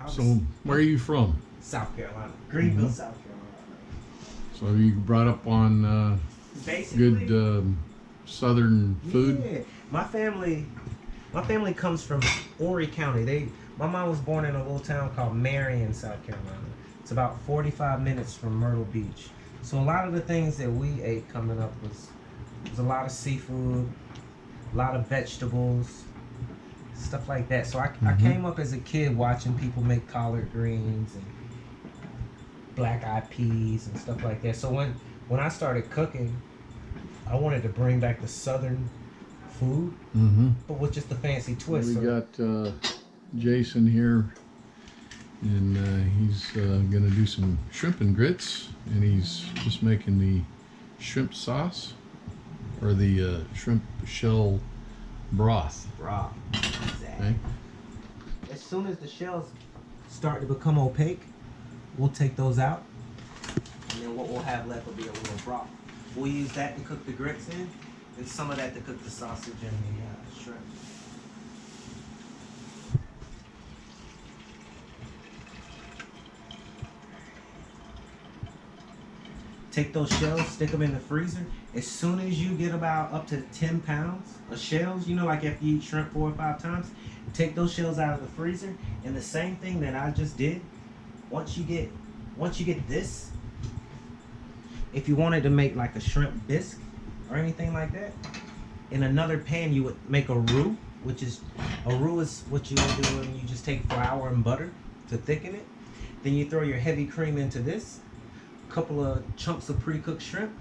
So where are you from? South Carolina. Greenville, South Carolina. So you brought up on Basically, good southern food? Yeah. My family comes from Horry County. My mom was born in a little town called Marion, South Carolina. It's about 45 minutes from Myrtle Beach. So a lot of the things that we ate coming up was a lot of seafood, a lot of vegetables, stuff like that. So I came up as a kid watching people make collard greens and black eyed peas and stuff like that. So when I started cooking, I wanted to bring back the southern food, but with just a fancy twist. We got Jason here, and he's gonna do some shrimp and grits, and he's just making the shrimp sauce or the shrimp shell broth. Exactly. Okay. As soon as the shells start to become opaque, we'll take those out, and then what we'll have left will be a little broth. We'll use that to cook the grits in, and some of that to cook the sausage and the shrimp. Take those shells, stick them in the freezer. As soon as you get about up to 10 pounds of shells, like if you eat shrimp 4 or 5 times, take those shells out of the freezer, and the same thing that I just did, once you get this, if you wanted to make like a shrimp bisque or anything like that, in another pan you would make a roux, which is what you would do when you just take flour and butter to thicken it. Then you throw your heavy cream into this, a couple of chunks of pre-cooked shrimp,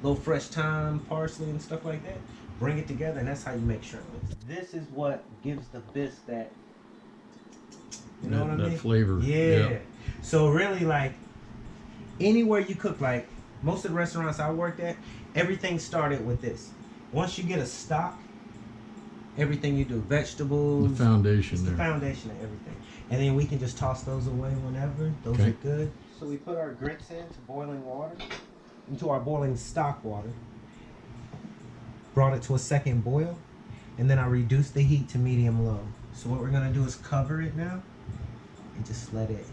little fresh thyme, parsley and stuff like that. Bring it together, and that's how you make shrimp bisque. This is what gives the bisque that, what I mean? That flavor. Yeah. So really, like, anywhere you cook, like most of the restaurants I worked at, everything started with this. Once you get a stock, everything you do, vegetables, The foundation the there. foundation of everything. And then we can just toss those away whenever. Those are good. So we put our grits into boiling water, into our boiling stock water. Brought it to a second boil, and then I reduced the heat to medium low. So what we're gonna do is cover it now, and just let it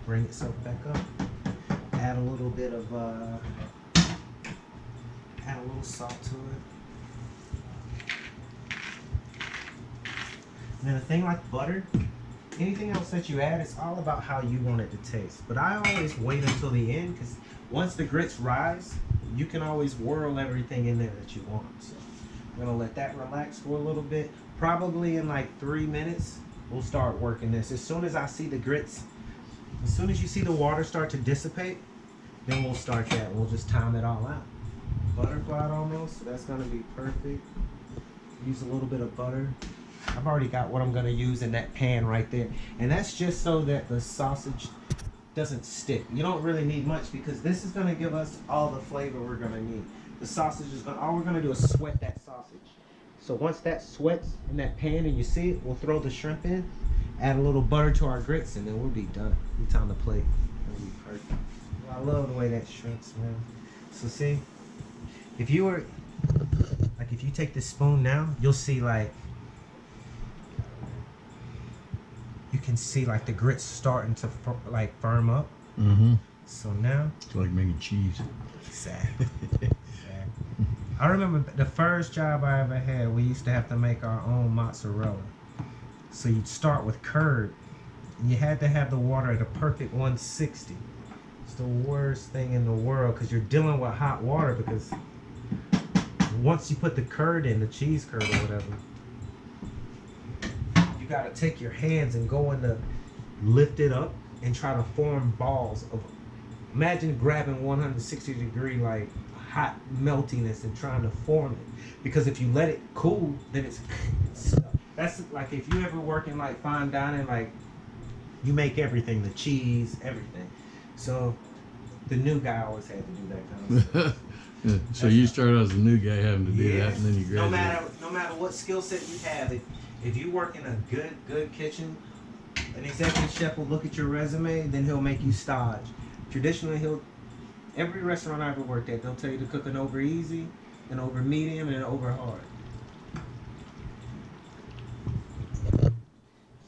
bring itself back up. Add a little bit of add a little salt to it. And then a thing like butter, anything else that you add, it's all about how you want it to taste. But I always wait until the end, because once the grits rise, you can always whirl everything in there that you want. So I'm gonna let that relax for a little bit. Probably in like 3 minutes, we'll start working this. As soon as I see the grits, as soon as you see the water start to dissipate, then we'll start that. We'll just time it all out. Butterflied almost, so that's gonna be perfect. Use a little bit of butter. I've already got what I'm gonna use in that pan right there. And that's just so that the sausage doesn't stick. You don't really need much, because this is gonna give us all the flavor we're gonna need. The sausage is all we're gonna do is sweat that sausage. So once that sweats in that pan and you see it, we'll throw the shrimp in, add a little butter to our grits, and then we'll be done. It's on the plate. It'll be perfect. I love the way that shrimps, man. So see, if you take this spoon now, you'll see you can see like the grits starting to firm up. So now It's like making cheese. Exactly. I remember the first job I ever had, we used to have to make our own mozzarella. So you'd start with curd, and you had to have the water at a perfect 160. It's the worst thing in the world, because you're dealing with hot water, because once you put the curd in, the cheese curd or whatever, you got to take your hands and go into, lift it up and try to form balls of, imagine grabbing 160 degree like hot meltiness and trying to form it, because if you let it cool, then it's stuck. That's like if you ever work in like fine dining, like you make everything, the cheese, everything. So the new guy always had to do that kind of stuff. So you started as a new guy having to do that, and then you graduated. No matter what skill set you have, if you work in a good kitchen, an executive chef will look at your resume, then he'll make you stage. Traditionally, every restaurant I ever worked at, they'll tell you to cook an over easy, an over medium, and an over hard.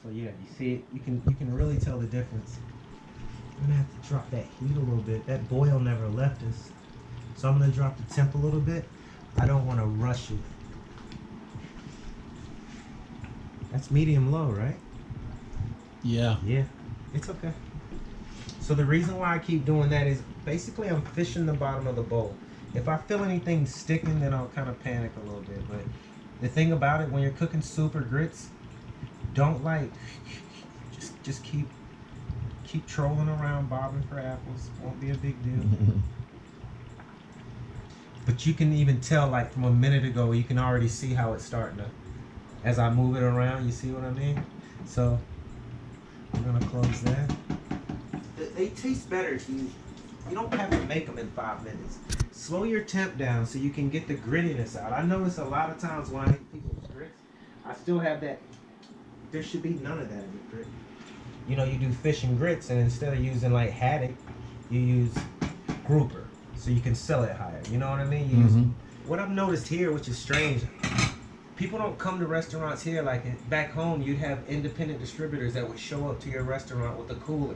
So yeah, you see it. You can really tell the difference. I'm gonna have to drop that heat a little bit. That boil never left us. So I'm gonna drop the temp a little bit. I don't want to rush it. That's medium low, right? Yeah. Yeah, it's okay. So the reason why I keep doing that is basically I'm fishing the bottom of the bowl. If I feel anything sticking, then I'll kind of panic a little bit. But the thing about it, when you're cooking soup or grits, don't like just keep trolling around, bobbing for apples. Won't be a big deal. But you can even tell, like from a minute ago, you can already see how it's starting to. As I move it around, you see what I mean? So I'm gonna close that. They taste better if you don't have to make them in 5 minutes. Slow your temp down so you can get the grittiness out. I notice a lot of times when I make people's grits, I still have that. There should be none of that in the grit. You know, you do fish and grits, and instead of using like haddock, you use grouper, so you can sell it higher. You know what I mean? You use, what I've noticed here, which is strange, people don't come to restaurants here like back home. You'd have independent distributors that would show up to your restaurant with a cooler,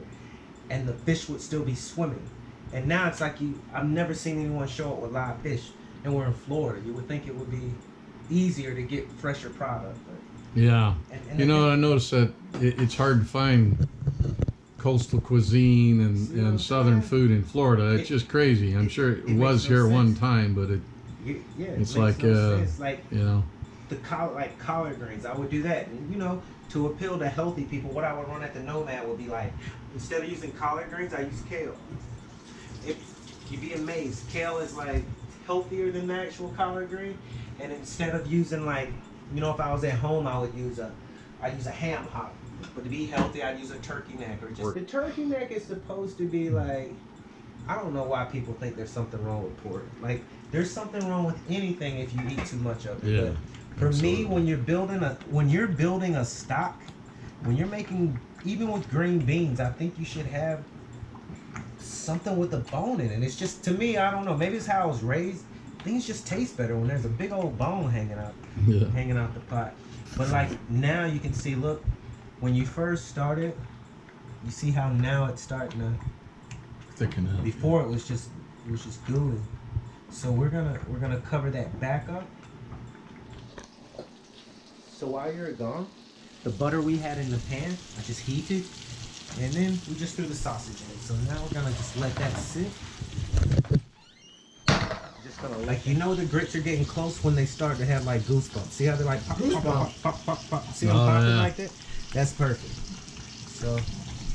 and the fish would still be swimming. And now it's like I've never seen anyone show up with live fish, and we're in Florida. You would think it would be easier to get fresher product. But, Yeah. and You know, I noticed that it's hard to find coastal cuisine and southern food in Florida. It's just crazy. I'm sure it was here one time, but it's like, like, you know. The collard greens, I would do that. And, you know, to appeal to healthy people, what I would run at the Nomad would be like, instead of using collard greens, I use kale. You'd be amazed. Kale is like healthier than the actual collard green. And instead of using like, you know, if I was at home, I'd use a ham hock. But to be healthy, I'd use a turkey neck or just. The turkey neck is supposed to be like, I don't know why people think there's something wrong with pork. Like, there's something wrong with anything if you eat too much of it. Yeah. But for me, when you're building a stock, when you're making, even with green beans, I think you should have something with a bone in it. It's just, to me, I don't know. Maybe it's how I was raised. Things just taste better when there's a big old bone hanging out the pot. But like now you can see, look, when you first started, you see how now it's starting to thicken up. Before it was just gooey. So we're gonna cover that back up. So while you're gone, the butter we had in the pan, I just heated, and then we just threw the sausage in. So now we're gonna just let that sit. Just gonna like, you know, the grits are getting close when they start to have like goosebumps. See how they're like pop, pop, pop, pop, pop, pop. See them popping like that? That's perfect. So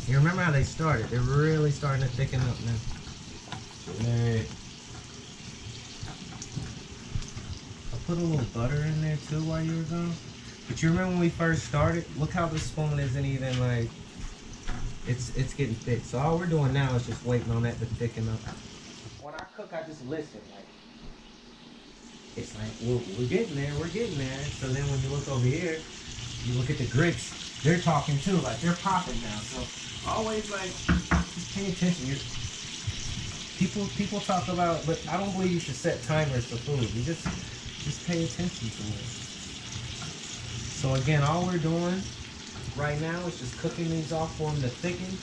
you remember how they started? They're really starting to thicken up now. Hey. I put a little butter in there too while you were gone. But you remember when we first started? Look how the spoon isn't even like, it's getting thick. So all we're doing now is just waiting on that to thicken up. When I cook, I just listen. Like, it's like, we're getting there, we're getting there. So then when you look over here, you look at the grits, they're talking too, like they're popping now. So always like, just pay attention. People talk about, but I don't believe you should set timers for food. You just pay attention to it. So again, all we're doing right now is just cooking these off for them to thicken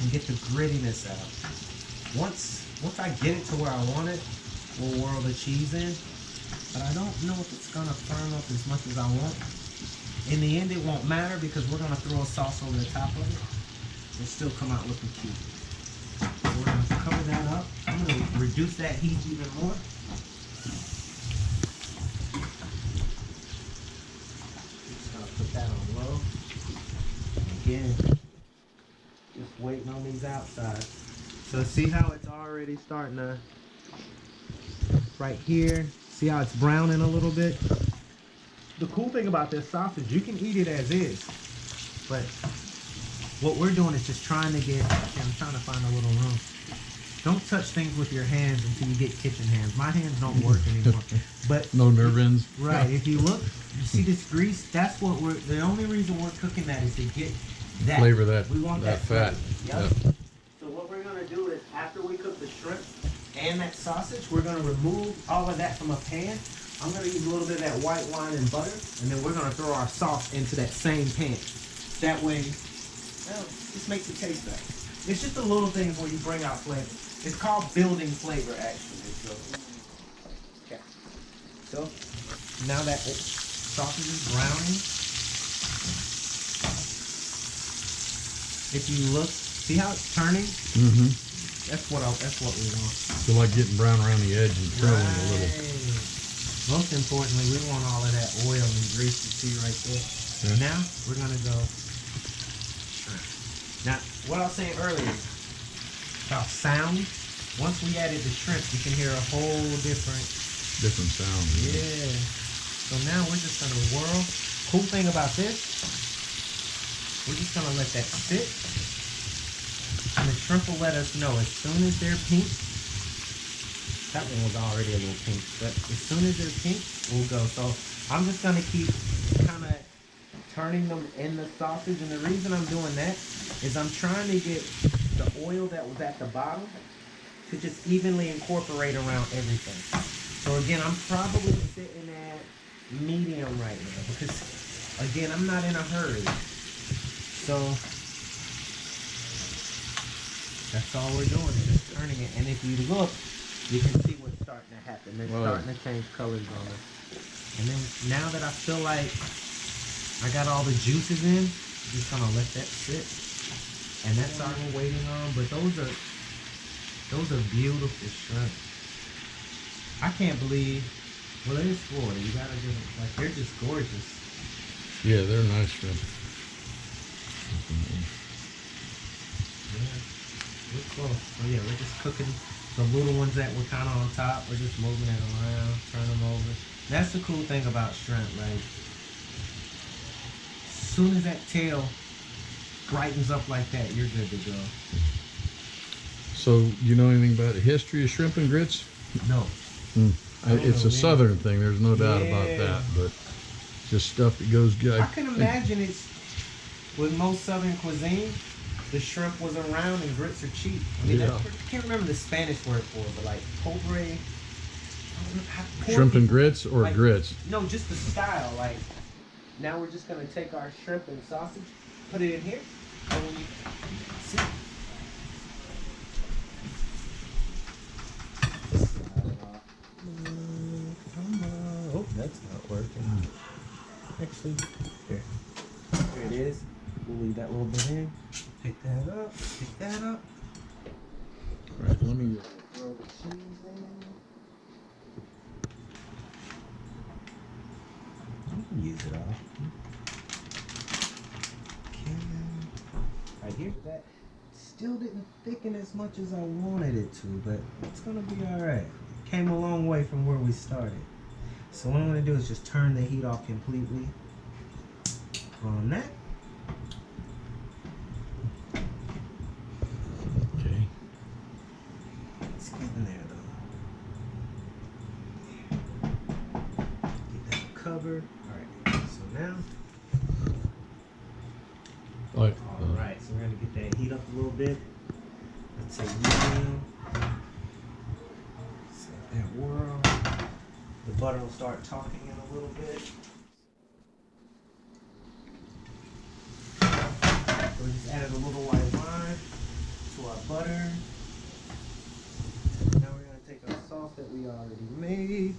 and get the grittiness out. Once I get it to where I want it, we'll whirl the cheese in. But I don't know if it's gonna firm up as much as I want. In the end, it won't matter because we're gonna throw a sauce over the top of it. It'll still come out looking cute. So we're gonna cover that up. I'm gonna reduce that heat even more. Put that on low. Again, just waiting on these outsides. So see how it's already starting to, right here, see how it's browning a little bit? The cool thing about this sausage, you can eat it as is, but what we're doing is just trying to get, okay, I'm trying to find a little room. Don't touch things with your hands until you get kitchen hands. My hands don't work anymore. But no nerve ends. Right. If you look, you see this grease? That's what the only reason we're cooking that is to get that Flavor that. We want that fat. Yep. So what we're gonna do is after we cook the shrimp and that sausage, we're gonna remove all of that from a pan. I'm gonna use a little bit of that white wine and butter, and then we're gonna throw our sauce into that same pan. That way, well, just makes it taste better. It's just the little things where you bring out flavor. It's called building flavor, actually. So, okay. So now that sausage is browning, if you look, see how it's turning? Mm-hmm. That's what we want. So like getting brown around the edge and curling a little. Most importantly, we want all of that oil and grease you see right there. Okay. Now we're gonna go shrimp. Now, what I was saying earlier about sound. Once we added the shrimp, you can hear a whole different sound. Yeah. So now we're just gonna whirl. Cool thing about this, we're just gonna let that sit. And the shrimp will let us know as soon as they're pink. That one was already a little pink, but as soon as they're pink, we'll go. So I'm just gonna keep kind of turning them in the sausage, and the reason I'm doing that is I'm trying to get the oil that was at the bottom to just evenly incorporate around everything. So again, I'm probably sitting at medium right now because again, I'm not in a hurry. So that's all we're doing is just turning it. And if you look, you can see what's starting to happen. They're starting to change colors on us. And then now that I feel like I got all the juices in, I'm just gonna let that sit. And that's all we're waiting on. But those are beautiful shrimp. I can't believe, well, it is Florida. You gotta give it, like, they're just gorgeous. Yeah, they're nice shrimp. Yeah, we're close. So yeah, we're just cooking the little ones that were kind of on top. We're just moving it around, turn them over. That's the cool thing about shrimp. Like, as soon as that tail brightens up like that, you're good to go. So, you know anything about the history of shrimp and grits? No. It's a southern thing. There's no doubt about that. But just stuff that goes good. I can imagine it's with most southern cuisine. The shrimp was around and grits are cheap. I mean, I can't remember the Spanish word for it, but like pobre. Shrimp and grits or like, grits? No, just the style. Like, now we're just gonna take our shrimp and sausage, put it in here, and when you see. Come on. Oh, that's not working. Actually, here it is. We'll leave that little bit in. Pick that up. Pick that up. All right, let me Throw the cheese in. You can use it all. Okay. Right here. That still didn't thicken as much as I wanted it to, but it's gonna be alright. Came a long way from where we started. So what I'm gonna do is just turn the heat off completely on that. Okay. It's getting there though. Get that covered. Alright, so now. Alright, so we're gonna get that heat up a little bit. Let's say medium. Set that whirl. The butter will start talking in a little bit. So we just added a little white wine to our butter. Now we're going to take our sauce that we already made.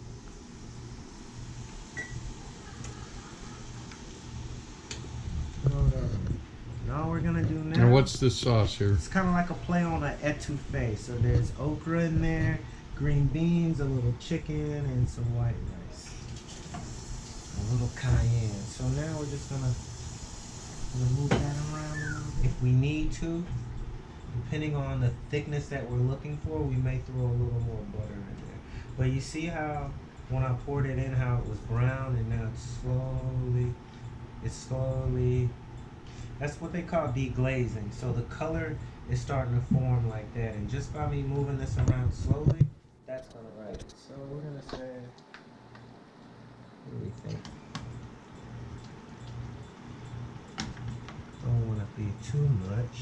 And all we're going to do now. Now what's this sauce here? It's kind of like a play on an etouffee. So there's okra in there, green beans, a little chicken, and some white rice. A little cayenne. So now we're just gonna move that around a little bit. If we need to, depending on the thickness that we're looking for, we may throw a little more butter in there. But you see how when I poured it in, how it was brown, and now it's slowly, that's what they call deglazing. So the color is starting to form like that, and just by me moving this around slowly, that's gonna write it. So we're gonna say, what do we think? Don't want to be too much.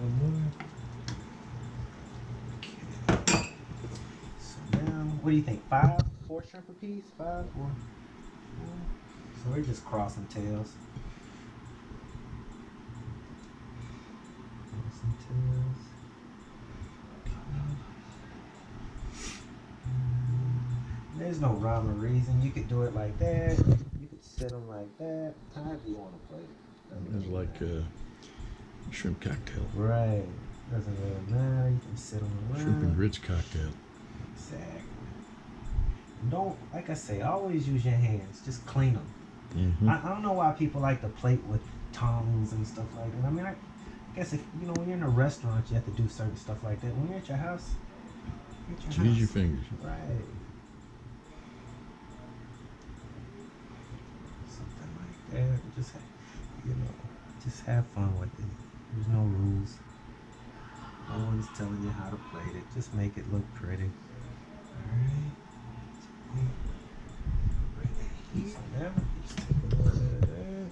One more. Okay. So now, what do you think? 5, 4 shrimp a piece? 5 or 4? So we're just crossing tails. There's no rhyme or reason. You could do it like that. You could set them like that. However you want to play it. It's like a shrimp cocktail. Right. Doesn't really matter. You can sit them around. Shrimp and grits cocktail. Exactly. Don't, like I say, always use your hands. Just clean them. Mm-hmm. I don't know why people like to plate with tongs and stuff like that. I mean, I guess if you know when you're in a restaurant, you have to do certain stuff like that. When you're at your house, Use your fingers. Right. Something like that. Just just have fun with it. There's no rules. No one's telling you how to plate it. Just make it look pretty. Alright. So now, just take a little bit of that.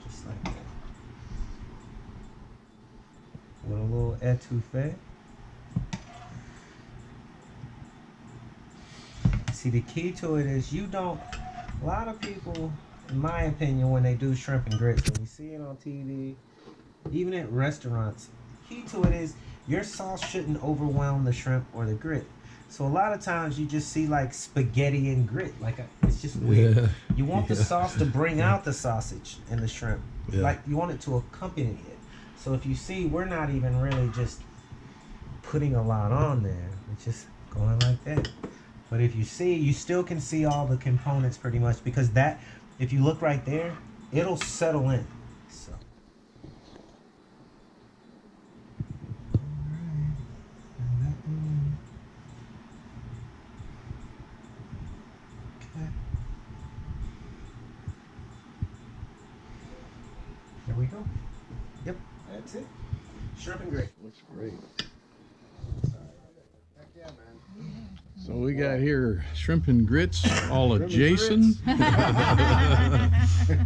Just like that. With a little etouffee. See, the key to it is a lot of people, in my opinion, when they do shrimp and grits, when you see it on TV, even at restaurants, the key to it is your sauce shouldn't overwhelm the shrimp or the grit. So a lot of times you just see like spaghetti and grit, it's just weird. Yeah. You want the sauce to bring out the sausage and the shrimp, Yeah. like you want it to accompany it. So if you see, we're not even really just putting a lot on there. It's just going like that. But if you see, you still can see all the components pretty much, because that, if you look right there, it'll settle in. So. Okay. There we go. Yep, that's it. Shrimp and gravy. Looks great. So we got here shrimp and grits, all of Shrimp and Jason.